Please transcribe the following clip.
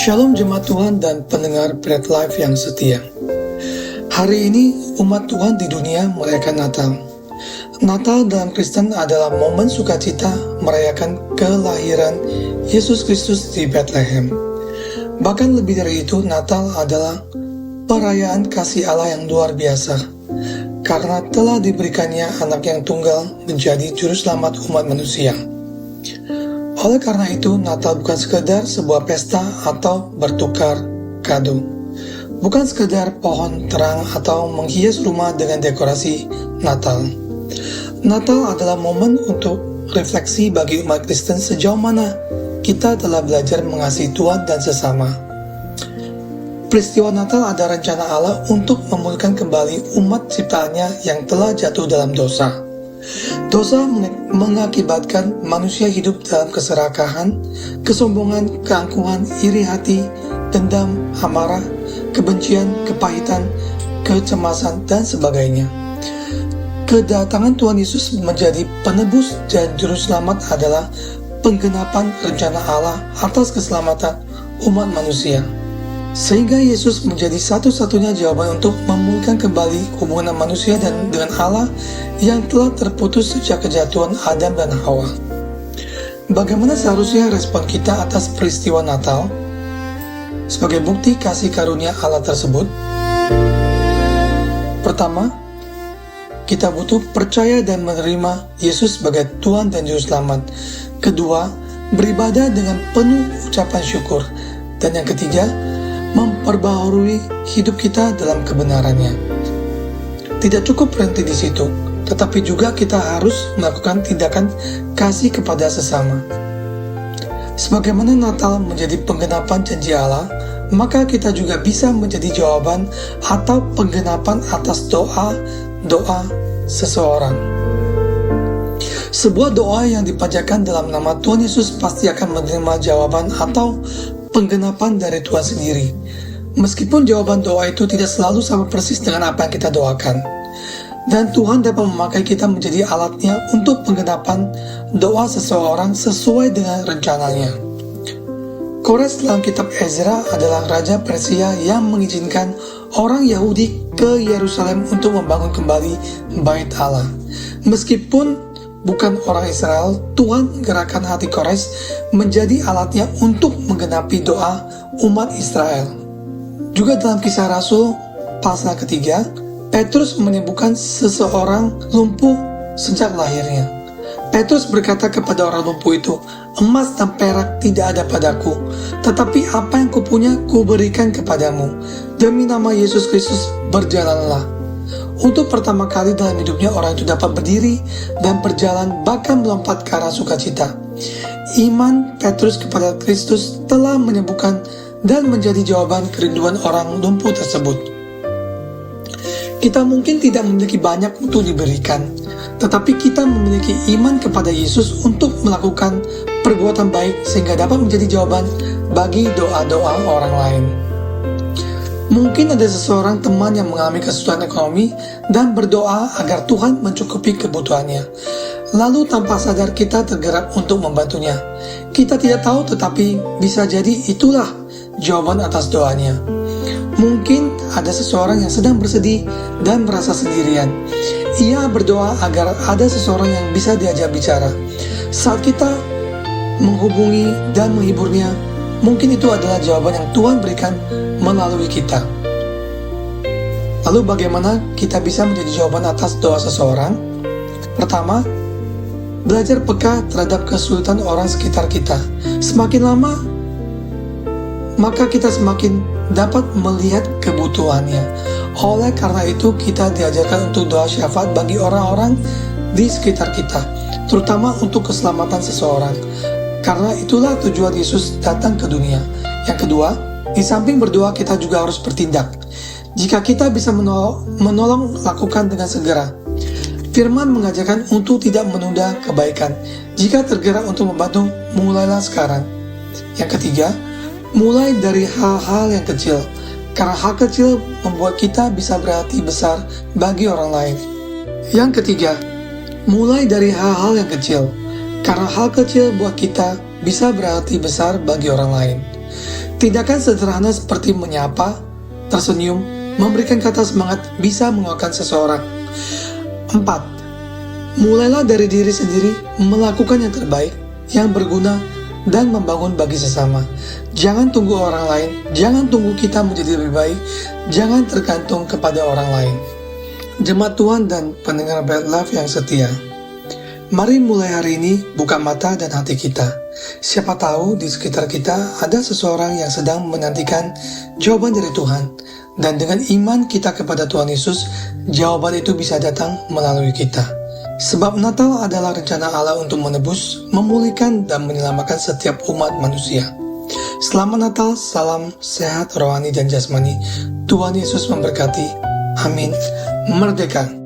Shalom jemaat Tuhan dan pendengar Bread Life yang setia. Hari ini umat Tuhan di dunia merayakan Natal. Natal dalam Kristen adalah momen sukacita merayakan kelahiran Yesus Kristus di Bethlehem. Bahkan lebih dari itu, Natal adalah perayaan kasih Allah yang luar biasa, karena telah diberikannya anak yang tunggal menjadi juru selamat umat manusia. Oleh karena itu, Natal bukan sekedar sebuah pesta atau bertukar kado. Bukan sekedar pohon terang atau menghias rumah dengan dekorasi Natal. Natal adalah momen untuk refleksi bagi umat Kristen sejauh mana kita telah belajar mengasihi Tuhan dan sesama. Peristiwa Natal adalah rencana Allah untuk memulihkan kembali umat ciptaannya yang telah jatuh dalam dosa. Dosa mengakibatkan manusia hidup dalam keserakahan, kesombongan, keangkuhan, iri hati, dendam, amarah, kebencian, kepahitan, kecemasan, dan sebagainya. Kedatangan Tuhan Yesus menjadi penebus dan juru selamat adalah penggenapan rencana Allah atas keselamatan umat manusia. Sehingga Yesus menjadi satu-satunya jawaban untuk memulihkan kembali hubungan manusia dan dengan Allah yang telah terputus sejak kejatuhan Adam dan Hawa. Bagaimana seharusnya respon kita atas peristiwa Natal? Sebagai bukti kasih karunia Allah tersebut, pertama, kita butuh percaya dan menerima Yesus sebagai Tuhan dan Juru Selamat. Kedua, beribadah dengan penuh ucapan syukur. Dan yang ketiga, memperbaharui hidup kita dalam kebenarannya. Tidak cukup berhenti di situ, tetapi juga kita harus melakukan tindakan kasih kepada sesama. Sebagaimana Natal menjadi penggenapan janji Allah, maka kita juga bisa menjadi jawaban atau penggenapan atas doa seseorang. Sebuah doa yang dipanjatkan dalam nama Tuhan Yesus pasti akan menerima jawaban atau penggenapan dari Tuhan sendiri. Meskipun jawaban doa itu tidak selalu sama persis dengan apa yang kita doakan. Dan Tuhan dapat memakai kita menjadi alatnya untuk penggenapan doa seseorang sesuai dengan rencananya. Kores dalam kitab Ezra adalah Raja Persia yang mengizinkan orang Yahudi ke Yerusalem untuk membangun kembali Bait Allah. Meskipun bukan orang Israel, Tuhan menggerakkan hati Kores menjadi alatnya untuk menggenapi doa umat Israel. Juga dalam Kisah Rasul pasal ketiga, Petrus menyembuhkan seseorang lumpuh sejak lahirnya. Petrus berkata kepada orang lumpuh itu, "Emas dan perak tidak ada padaku, tetapi apa yang kupunya kuberikan kepadamu. Demi nama Yesus Kristus berjalanlah." Untuk pertama kali dalam hidupnya orang itu dapat berdiri dan berjalan bahkan melompat ke arah sukacita. Iman Petrus kepada Kristus telah menyembuhkan dan menjadi jawaban kerinduan orang lumpuh tersebut. Kita mungkin tidak memiliki banyak untuk diberikan, tetapi kita memiliki iman kepada Yesus untuk melakukan perbuatan baik sehingga dapat menjadi jawaban bagi doa-doa orang lain. Mungkin ada seseorang teman yang mengalami kesulitan ekonomi dan berdoa agar Tuhan mencukupi kebutuhannya. Lalu tanpa sadar kita tergerak untuk membantunya. Kita tidak tahu, tetapi bisa jadi itulah jawaban atas doanya. Mungkin ada seseorang yang sedang bersedih dan merasa sendirian. Ia berdoa agar ada seseorang yang bisa diajak bicara. Saat kita menghubungi dan menghiburnya, mungkin itu adalah jawaban yang Tuhan berikan melalui kita. Lalu bagaimana kita bisa menjadi jawaban atas doa seseorang? Pertama, belajar peka terhadap kesulitan orang sekitar kita. Semakin lama, maka kita semakin dapat melihat kebutuhannya. Oleh karena itu, kita diajarkan untuk doa syafaat bagi orang-orang di sekitar kita, terutama untuk keselamatan seseorang. Karena itulah tujuan Yesus datang ke dunia. Yang kedua, di samping berdoa kita juga harus bertindak. Jika kita bisa menolong, lakukan dengan segera. Firman mengajarkan untuk tidak menunda kebaikan. Jika tergerak untuk membantu, mulailah sekarang. Yang ketiga, mulai dari hal-hal yang kecil. Karena hal kecil membuat kita bisa berarti besar bagi orang lain. Yang ketiga, mulai dari hal-hal yang kecil. Karena hal kecil buat kita bisa berarti besar bagi orang lain. Tindakan sederhana seperti menyapa, tersenyum, memberikan kata semangat bisa menguatkan seseorang. 4. Mulailah dari diri sendiri melakukan yang terbaik, yang berguna, dan membangun bagi sesama. Jangan tunggu orang lain, jangan tunggu kita menjadi lebih baik, jangan tergantung kepada orang lain. Jemaat Tuhan dan pendengar Bright Life yang setia, mari mulai hari ini buka mata dan hati kita. Siapa tahu di sekitar kita ada seseorang yang sedang menantikan jawaban dari Tuhan. Dan dengan iman kita kepada Tuhan Yesus, jawaban itu bisa datang melalui kita. Sebab Natal adalah rencana Allah untuk menebus, memulihkan, dan menyelamatkan setiap umat manusia. Selamat Natal, salam sehat rohani dan jasmani. Tuhan Yesus memberkati. Amin. Merdeka!